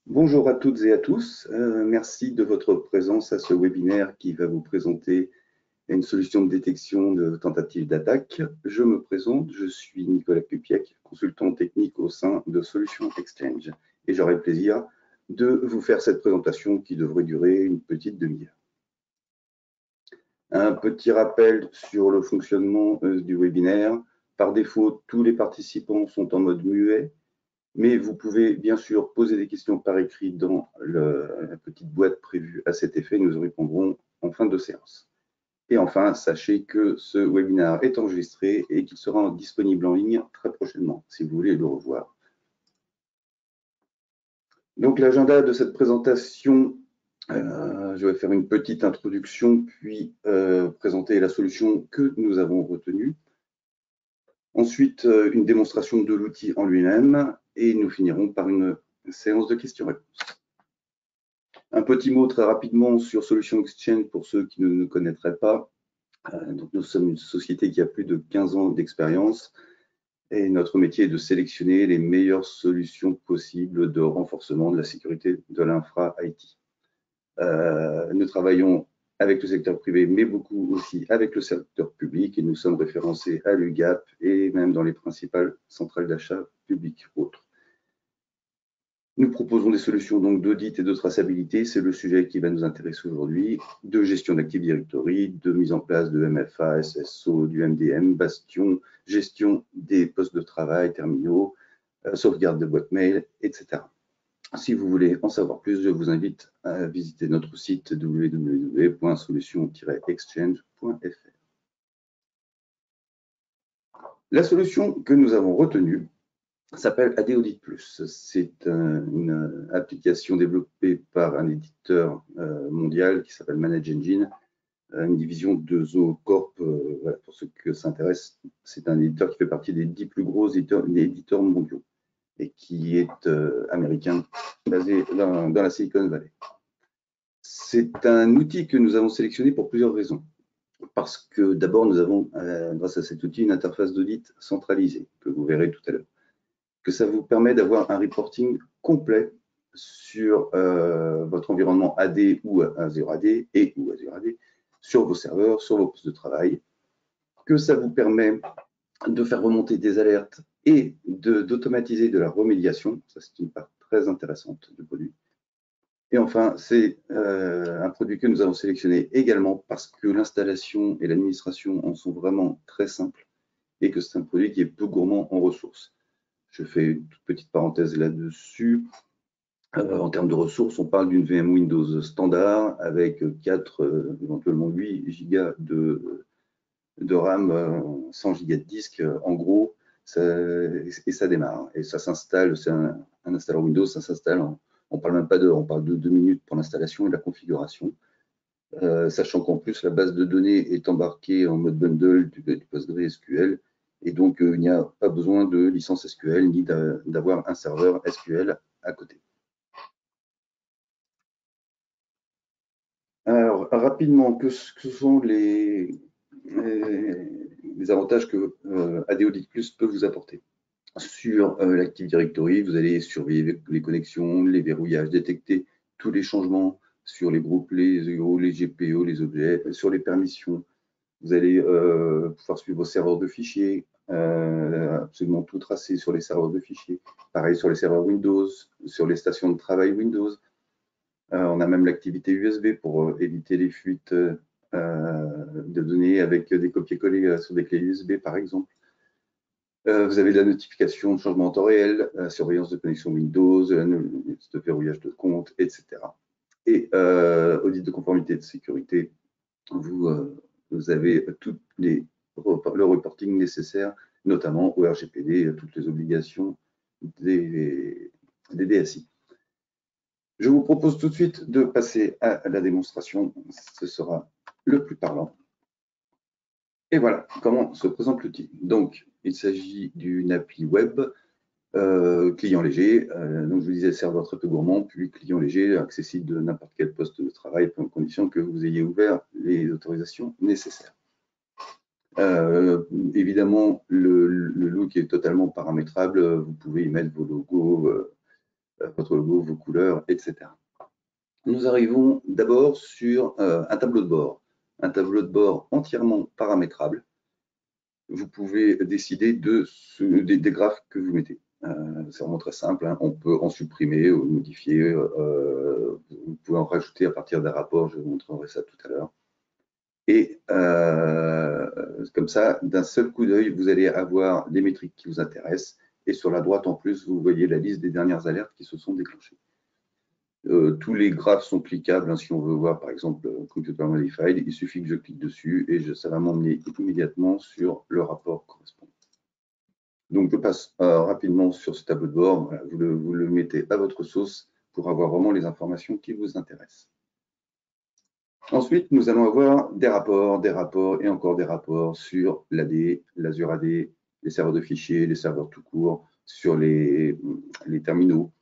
Bonjour à toutes et à tous. Merci de votre présence à ce webinaire qui va vous présenter une solution de détection de tentatives d'attaque. Je me présente, je suis Nicolas Kupiec, consultant technique au sein de Solutions Exchange et j'aurai le plaisir de vous faire cette présentation qui devrait durer une petite demi-heure. Un petit rappel sur le fonctionnement du webinaire. Par défaut, tous les participants sont en mode muet. Mais vous pouvez bien sûr poser des questions par écrit dans la petite boîte prévue à cet effet. Nous y répondrons en fin de séance. Et enfin, sachez que ce webinaire est enregistré et qu'il sera disponible en ligne très prochainement, si vous voulez le revoir. Donc l'agenda de cette présentation, je vais faire une petite introduction, puis présenter la solution que nous avons retenue. Ensuite, une démonstration de l'outil en lui-même et nous finirons par une séance de questions-réponses. Un petit mot très rapidement sur Solutions Exchange pour ceux qui ne nous connaîtraient pas. Donc nous sommes une société qui a plus de 15 ans d'expérience et notre métier est de sélectionner les meilleures solutions possibles de renforcement de la sécurité de l'infra IT. Nous travaillons avec le secteur privé, mais beaucoup aussi avec le secteur public et nous sommes référencés à l'UGAP et même dans les principales centrales d'achat publiques autres. Nous proposons des solutions d'audit et de traçabilité, c'est le sujet qui va nous intéresser aujourd'hui, de gestion d'Active Directory, de mise en place de MFA, SSO, du MDM, Bastion, gestion des postes de travail, terminaux, sauvegarde de boîte mail, etc. Si vous voulez en savoir plus, je vous invite à visiter notre site www.solution-exchange.fr. La solution que nous avons retenue s'appelle AD Audit Plus. C'est une application développée par un éditeur mondial qui s'appelle Manage Engine, une division de Zoocorp. Voilà, pour ceux que ça intéresse, c'est un éditeur qui fait partie des 10 plus gros éditeurs mondiaux et qui est américain, basé dans la Silicon Valley. C'est un outil que nous avons sélectionné pour plusieurs raisons. Parce que d'abord, nous avons, grâce à cet outil, une interface d'audit centralisée, que vous verrez tout à l'heure. Que ça vous permet d'avoir un reporting complet sur votre environnement AD ou Azure AD et ou Azure AD, sur vos serveurs, sur vos postes de travail, que ça vous permet de faire remonter des alertes et d'automatiser de la remédiation. Ça, c'est une part très intéressante du produit. Et enfin, c'est un produit que nous avons sélectionné également parce que l'installation et l'administration en sont vraiment très simples et que c'est un produit qui est peu gourmand en ressources. Je fais une toute petite parenthèse là-dessus. En termes de ressources, on parle d'une VM Windows standard avec 4, éventuellement 8 gigas de RAM, 100 gigas de disque, en gros, et ça démarre. Et ça s'installe, c'est un installeur Windows, ça s'installe, on parle même pas d'heures, on parle de 2 minutes pour l'installation et la configuration. Sachant qu'en plus, la base de données est embarquée en mode bundle du PostgreSQL, et donc il n'y a pas besoin de licence SQL ni d'avoir un serveur SQL à côté. Alors, rapidement, que sont les avantages que AD Audit Plus peut vous apporter? Sur l'Active Directory, vous allez surveiller les connexions, les verrouillages, détecter tous les changements sur les groupes, les EO, les GPO, les objets, sur les permissions. Vous allez pouvoir suivre vos serveurs de fichiers, absolument tout tracer sur les serveurs de fichiers. Pareil sur les serveurs Windows, sur les stations de travail Windows. On a même l'activité USB pour éviter les fuites de données avec des copier-coller sur des clés USB, par exemple. Vous avez de la notification de changement en temps réel, la surveillance de connexion Windows, de verrouillage de compte, etc. Et audit de conformité et de sécurité, vous avez tout le reporting nécessaire, notamment au RGPD, toutes les obligations des DSI. Je vous propose tout de suite de passer à la démonstration, ce sera le plus parlant. Et voilà comment se présente l'outil. Donc, il s'agit d'une appli web, client léger, donc je vous disais serveur très peu gourmand, puis client léger, accessible de n'importe quel poste de travail, à condition que vous ayez ouvert les autorisations nécessaires. Évidemment, le look est totalement paramétrable, vous pouvez y mettre vos logos, votre logo, vos couleurs, etc. Nous arrivons d'abord sur un tableau de bord. Un tableau de bord entièrement paramétrable. Vous pouvez décider des graphes que vous mettez. C'est vraiment très simple, hein. On peut en supprimer ou modifier. Vous pouvez en rajouter à partir d'un rapport, je vous montrerai ça tout à l'heure. Et comme ça, d'un seul coup d'œil, vous allez avoir les métriques qui vous intéressent. Et sur la droite, en plus, vous voyez la liste des dernières alertes qui se sont déclenchées. Tous les graphes sont cliquables, hein. Si on veut voir, par exemple, Computer Modified, il suffit que je clique dessus et ça va m'emmener immédiatement sur le rapport correspondant. Donc, je passe rapidement sur ce tableau de bord. Voilà, vous le mettez à votre sauce pour avoir vraiment les informations qui vous intéressent. Ensuite, nous allons avoir des rapports et encore des rapports sur l'AD, l'Azure AD, les serveurs de fichiers, les serveurs tout court, sur les terminaux.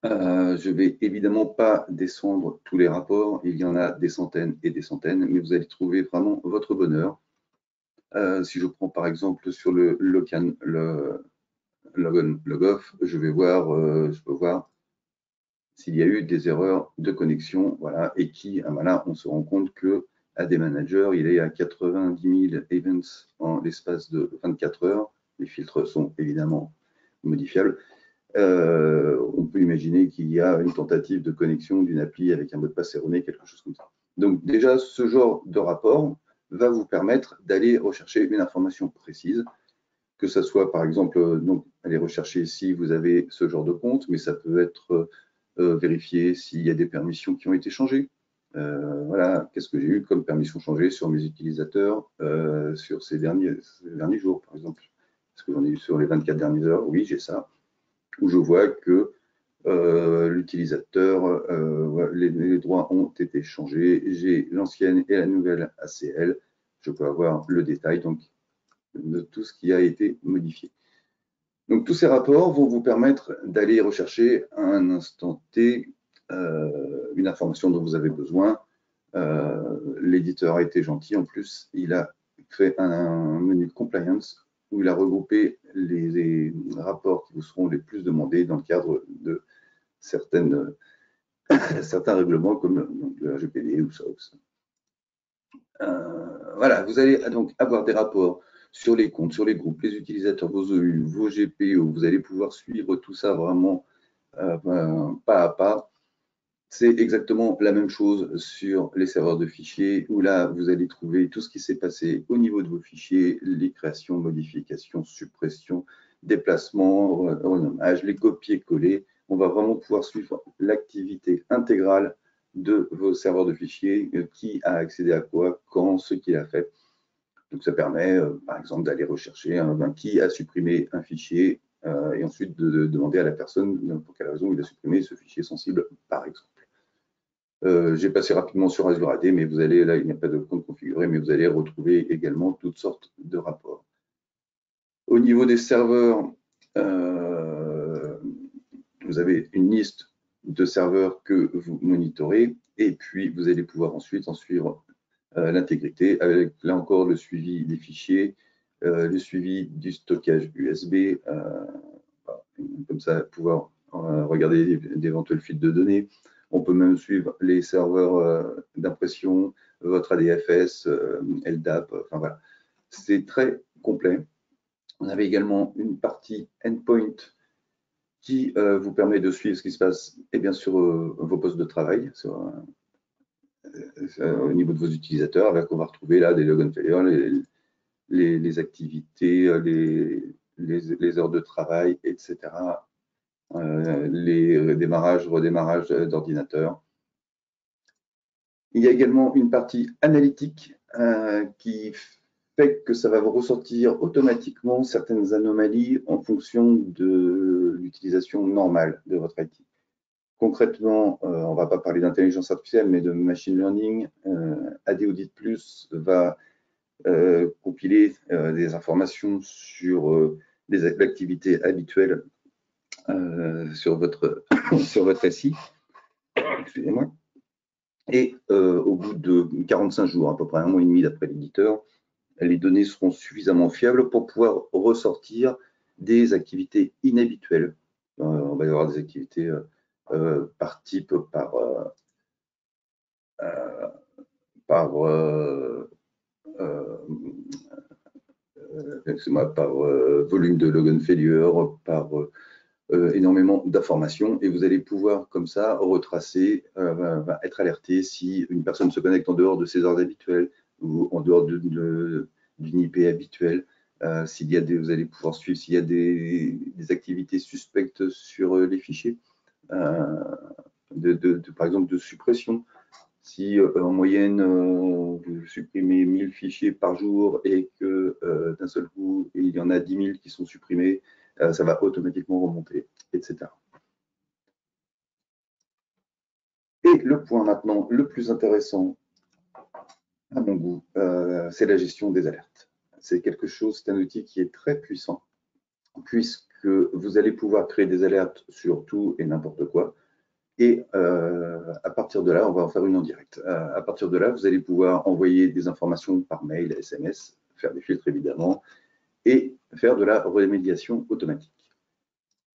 Je ne vais évidemment pas descendre tous les rapports, il y en a des centaines et des centaines, mais vous allez trouver vraiment votre bonheur. Si je prends par exemple sur le logoff, je peux voir s'il y a eu des erreurs de connexion, voilà, et voilà, on se rend compte que AD Manager, il est à 90 000 events en l'espace de 24 heures. Les filtres sont évidemment modifiables. On peut imaginer qu'il y a une tentative de connexion d'une appli avec un mot de passe erroné, quelque chose comme ça. Donc déjà, ce genre de rapport va vous permettre d'aller rechercher une information précise, que ce soit par exemple, donc, aller rechercher si vous avez ce genre de compte, mais ça peut être vérifier s'il y a des permissions qui ont été changées. Voilà, qu'est-ce que j'ai eu comme permission changée sur mes utilisateurs sur ces derniers jours, par exemple. Est-ce que j'en ai eu sur les 24 dernières heures? Oui, j'ai ça. Où je vois que l'utilisateur, les droits ont été changés. J'ai l'ancienne et la nouvelle ACL. Je peux avoir le détail donc, de tout ce qui a été modifié. Donc, tous ces rapports vont vous permettre d'aller rechercher à un instant T une information dont vous avez besoin. L'éditeur a été gentil. En plus, il a fait un menu compliance où il a regroupé les rapports qui vous seront les plus demandés dans le cadre de certains règlements comme donc, le RGPD ou SOX. Voilà, vous allez donc avoir des rapports sur les comptes, sur les groupes, les utilisateurs, vos EU, vos GPO. Vous allez pouvoir suivre tout ça vraiment pas à pas. C'est exactement la même chose sur les serveurs de fichiers, où là, vous allez trouver tout ce qui s'est passé au niveau de vos fichiers, les créations, modifications, suppressions, déplacements, renommage, les copier-coller. On va vraiment pouvoir suivre l'activité intégrale de vos serveurs de fichiers, qui a accédé à quoi, quand, ce qu'il a fait. Donc, ça permet, par exemple, d'aller rechercher qui a supprimé un fichier et ensuite de demander à la personne pour quelle raison il a supprimé ce fichier sensible, par exemple. J'ai passé rapidement sur Azure AD, mais vous allez, là, il n'y a pas de compte configuré, mais vous allez retrouver également toutes sortes de rapports. Au niveau des serveurs, vous avez une liste de serveurs que vous monitorez, et puis vous allez pouvoir ensuite en suivre l'intégrité, avec là encore le suivi des fichiers, le suivi du stockage USB, comme ça pouvoir regarder d'éventuels fils de données. On peut même suivre les serveurs d'impression, votre ADFS, LDAP, enfin voilà. C'est très complet. On avait également une partie endpoint qui vous permet de suivre ce qui se passe et bien sur vos postes de travail, au niveau de vos utilisateurs, avec on va retrouver là des log and failure, les activités, les heures de travail, etc. Les démarrages, redémarrages d'ordinateur. Il y a également une partie analytique qui fait que ça va vous ressortir automatiquement certaines anomalies en fonction de l'utilisation normale de votre IT. Concrètement, on ne va pas parler d'intelligence artificielle, mais de machine learning. AD Audit Plus va compiler des informations sur l'activité habituelle sur votre SI. Excusez-moi. Et au bout de 45 jours, à peu près un mois et demi d'après l'éditeur, les données seront suffisamment fiables pour pouvoir ressortir des activités inhabituelles On va y avoir des activités par type, par volume de login failure, par énormément d'informations, et vous allez pouvoir comme ça retracer, être alerté si une personne se connecte en dehors de ses heures habituelles ou en dehors d'une IP habituelle. Vous allez pouvoir suivre s'il y a des activités suspectes sur les fichiers, par exemple de suppression. Si en moyenne, vous supprimez 1000 fichiers par jour et que d'un seul coup, il y en a 10 000 qui sont supprimés, ça va automatiquement remonter, etc. Et le point maintenant le plus intéressant, à mon goût, c'est la gestion des alertes. C'est quelque chose, c'est un outil qui est très puissant, puisque vous allez pouvoir créer des alertes sur tout et n'importe quoi. Et à partir de là, on va en faire une en direct. À partir de là, vous allez pouvoir envoyer des informations par mail, SMS, faire des filtres évidemment, et faire de la remédiation automatique.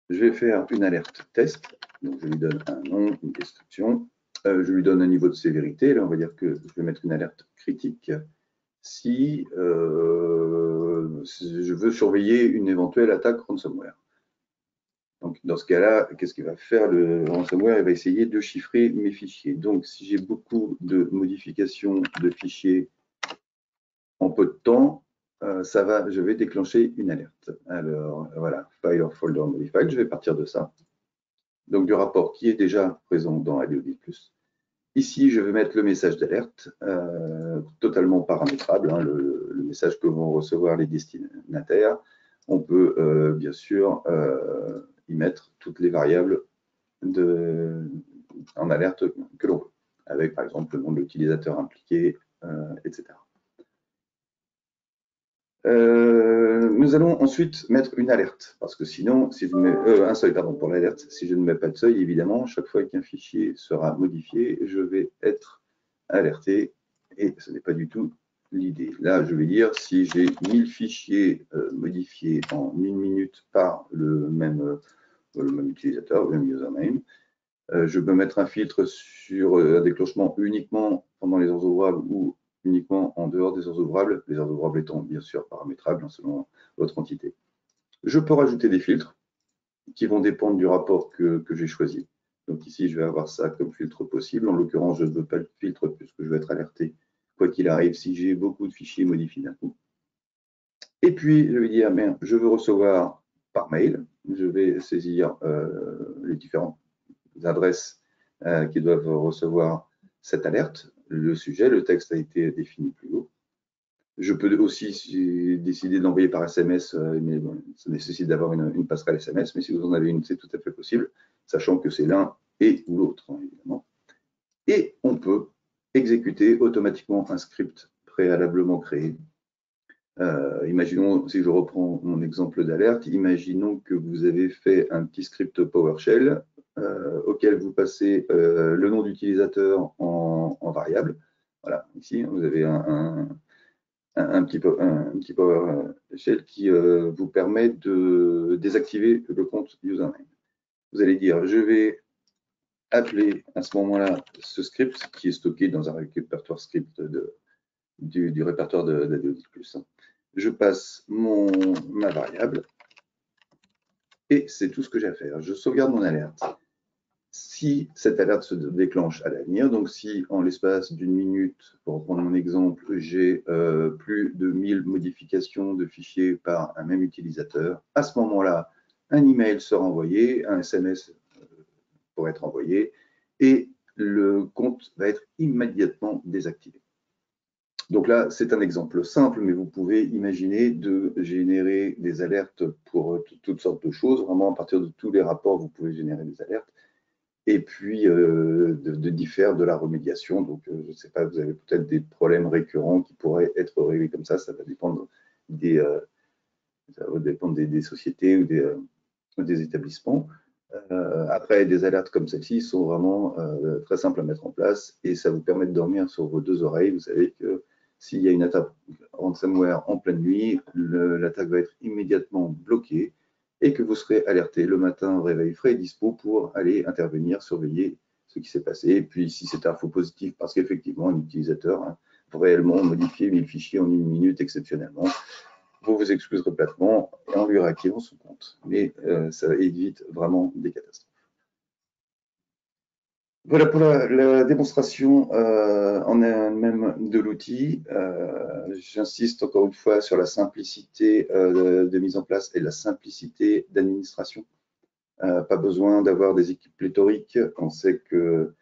Je vais faire une alerte test. Donc, je lui donne un nom, une description. Je lui donne un niveau de sévérité. Là, on va dire que je vais mettre une alerte critique si je veux surveiller une éventuelle attaque ransomware. Donc, dans ce cas-là, qu'est-ce qu'il va faire le ransomware? Il va essayer de chiffrer mes fichiers. Donc, si j'ai beaucoup de modifications de fichiers en peu de temps, je vais déclencher une alerte. Alors, voilà, File or Folder Modified, je vais partir de ça. Donc, du rapport qui est déjà présent dans AD Audit Plus. Ici, je vais mettre le message d'alerte, totalement paramétrable, hein, le message que vont recevoir les destinataires. On peut bien sûr y mettre toutes les variables en alerte que l'on veut, avec par exemple le nom de l'utilisateur impliqué, etc. Nous allons ensuite mettre une alerte, parce que sinon, si je mets, un seuil pardon, pour l'alerte, si je ne mets pas de seuil, évidemment, chaque fois qu'un fichier sera modifié, je vais être alerté, et ce n'est pas du tout l'idée. Là, je vais dire, si j'ai 1000 fichiers modifiés en 1 minute par le même utilisateur, le même username, je peux mettre un filtre sur un déclenchement uniquement pendant les heures ouvrables ou uniquement en dehors des heures ouvrables, les heures ouvrables étant bien sûr paramétrables selon votre entité. Je peux rajouter des filtres qui vont dépendre du rapport que j'ai choisi. Donc ici, je vais avoir ça comme filtre possible. En l'occurrence, je ne veux pas le filtre puisque je vais être alerté, quoi qu'il arrive, si j'ai beaucoup de fichiers modifiés d'un coup. Et puis, je vais dire, je veux recevoir par mail. Je vais saisir les différentes adresses qui doivent recevoir cette alerte. Le sujet, le texte a été défini plus haut. Je peux aussi décider de l'envoyer par SMS, mais bon, ça nécessite d'avoir une passerelle SMS, mais si vous en avez une, c'est tout à fait possible, sachant que c'est l'un et ou l'autre, hein, évidemment. Et on peut exécuter automatiquement un script préalablement créé. Imaginons, si je reprends mon exemple d'alerte, imaginons que vous avez fait un petit script PowerShell auquel vous passez le nom d'utilisateur en variable. Voilà, ici, vous avez un petit PowerShell qui vous permet de désactiver le compte username. Vous allez dire, je vais appeler à ce moment-là ce script qui est stocké dans un répertoire script du répertoire d'AD Audit Plus. Je passe ma variable et c'est tout ce que j'ai à faire. Je sauvegarde mon alerte. Si cette alerte se déclenche à l'avenir, donc si en l'espace d'une minute, pour reprendre mon exemple, j'ai plus de 1000 modifications de fichiers par un même utilisateur, à ce moment-là, un email sera envoyé, un SMS pourra être envoyé et le compte va être immédiatement désactivé. Donc là, c'est un exemple simple, mais vous pouvez imaginer de générer des alertes pour toutes sortes de choses. Vraiment, à partir de tous les rapports, vous pouvez générer des alertes. Et puis, d'y faire de la remédiation. Donc, je ne sais pas, vous avez peut-être des problèmes récurrents qui pourraient être réglés comme ça. Ça va dépendre des sociétés ou des établissements. Après, des alertes comme celle-ci sont vraiment très simples à mettre en place et ça vous permet de dormir sur vos deux oreilles. Vous savez que s'il y a une attaque ransomware en pleine nuit, l'attaque va être immédiatement bloquée et que vous serez alerté le matin au réveil frais et dispo pour aller intervenir, surveiller ce qui s'est passé. Et puis, si c'est un faux positif, parce qu'effectivement, un utilisateur a réellement modifié 1000 fichiers en 1 minute exceptionnellement, vous vous excuserez platement en lui réactivant son compte. Mais ça évite vraiment des catastrophes. Voilà pour la démonstration en elle-même de l'outil. J'insiste encore une fois sur la simplicité de mise en place et la simplicité d'administration. Pas besoin d'avoir des équipes pléthoriques. On sait que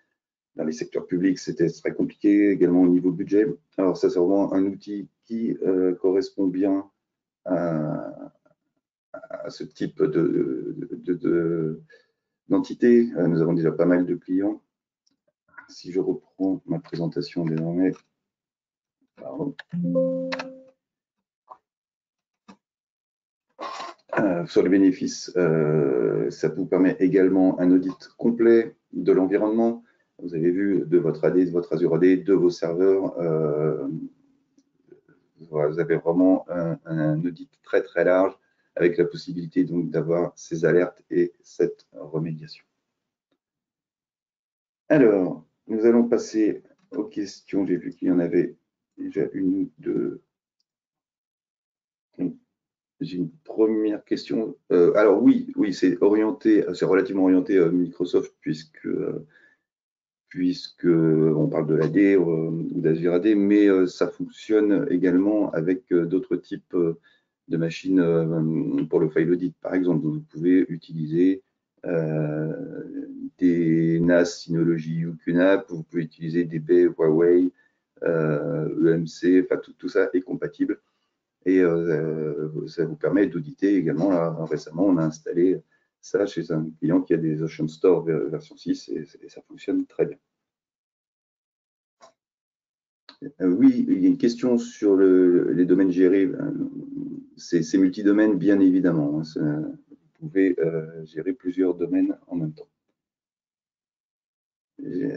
dans les secteurs publics, c'était très compliqué également au niveau budget. Alors ça, c'est vraiment un outil qui correspond bien à ce type d'entité. Nous avons déjà pas mal de clients. Si je reprends ma présentation désormais, sur les bénéfices, ça vous permet également un audit complet de l'environnement. Vous avez vu de votre AD, de votre Azure AD, de vos serveurs. Vous avez vraiment un audit très très large avec la possibilité donc d'avoir ces alertes et cette remédiation. Alors, nous allons passer aux questions. J'ai vu qu'il y en avait déjà une ou deux. J'ai une première question. Alors oui, c'est relativement orienté Microsoft puisque on parle de l'AD ou d'Azure AD, mais ça fonctionne également avec d'autres types de machines pour le file audit. Par exemple, vous pouvez utiliser des NAS Synology ou QNAP, vous pouvez utiliser des baies Huawei, EMC, enfin tout ça est compatible et ça vous permet d'auditer également. Là, récemment, on a installé ça chez un client qui a des Ocean Store version 6 et ça fonctionne très bien. Oui, il y a une question sur les domaines gérés. C'est multidomaine, bien évidemment. Vous pouvez gérer plusieurs domaines en même temps.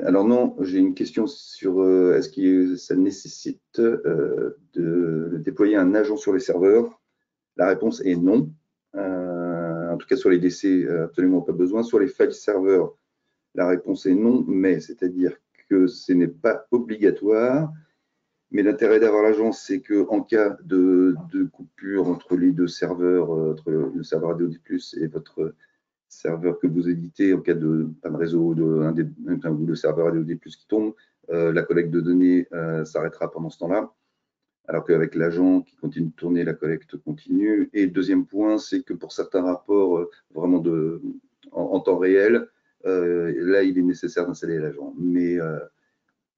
Alors non, j'ai une question sur est-ce que ça nécessite de déployer un agent sur les serveurs? La réponse est non. En tout cas, sur les DC, absolument pas besoin. Sur les file serveurs, la réponse est non, mais c'est-à-dire que ce n'est pas obligatoire. Mais l'intérêt d'avoir l'agent, c'est qu'en cas de coupure entre les deux serveurs, entre le serveur AD Audit+ et votre serveur que vous éditez, en cas de panne réseau ou le serveur AD Audit+ qui tombe, la collecte de données s'arrêtera pendant ce temps-là. Alors qu'avec l'agent qui continue de tourner, la collecte continue. Et deuxième point, c'est que pour certains rapports vraiment en temps réel, là, il est nécessaire d'installer l'agent. Mais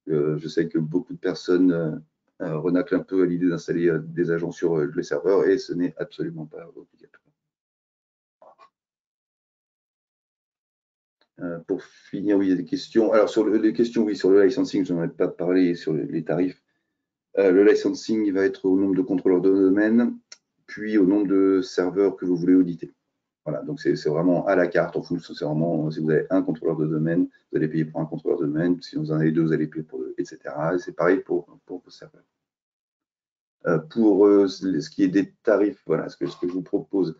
je sais que beaucoup de personnes renaclent un peu à l'idée d'installer des agents sur les serveurs et ce n'est absolument pas obligatoire. Pour finir, oui, il y a des questions. Alors, sur les questions, oui, sur le licensing, je n'en ai pas parlé, sur les tarifs. Le licensing, il va être au nombre de contrôleurs de domaine, puis au nombre de serveurs que vous voulez auditer. Voilà, donc c'est vraiment à la carte, en fonction, c'est vraiment, si vous avez un contrôleur de domaine, vous allez payer pour un contrôleur de domaine, si vous en avez deux, vous allez payer pour deux, etc. Et c'est pareil pour vos serveurs. Pour ce qui est des tarifs, voilà ce que je vous propose.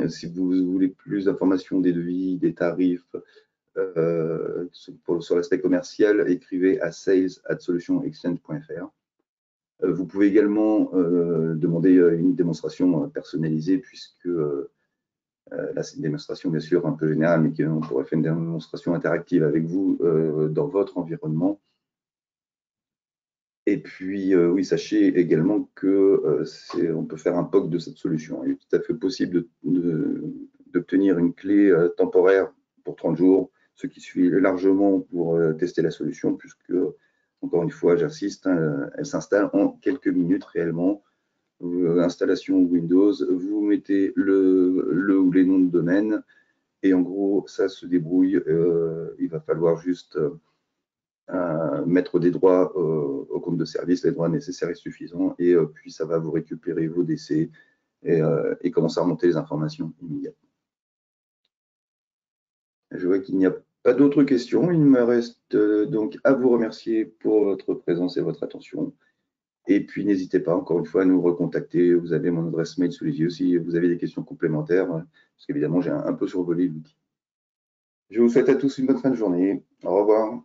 Si vous voulez plus d'informations, des devis, des tarifs, sur l'aspect commercial, écrivez à sales@solutionexchange.fr. Vous pouvez également demander une démonstration personnalisée, puisque là, c'est une démonstration bien sûr un peu générale, mais on pourrait faire une démonstration interactive avec vous dans votre environnement. Et puis, oui, sachez également que on peut faire un POC de cette solution. Il est tout à fait possible d'obtenir une clé temporaire pour 30 jours, ce qui suffit largement pour tester la solution, puisque, encore une fois, j'insiste, hein, elle s'installe en quelques minutes réellement. Installation Windows, vous mettez le ou les noms de domaine, et en gros, ça se débrouille. Il va falloir juste mettre des droits au compte de service, les droits nécessaires et suffisants, et puis ça va vous récupérer vos DC et commencer à remonter les informations immédiatement. Je vois qu'il n'y a pas d'autres questions. Il me reste donc à vous remercier pour votre présence et votre attention. Et puis, n'hésitez pas, encore une fois, à nous recontacter. Vous avez mon adresse mail sous les yeux si vous avez des questions complémentaires, parce qu'évidemment, j'ai un peu survolé l'outil. Je vous souhaite à tous une bonne fin de journée. Au revoir.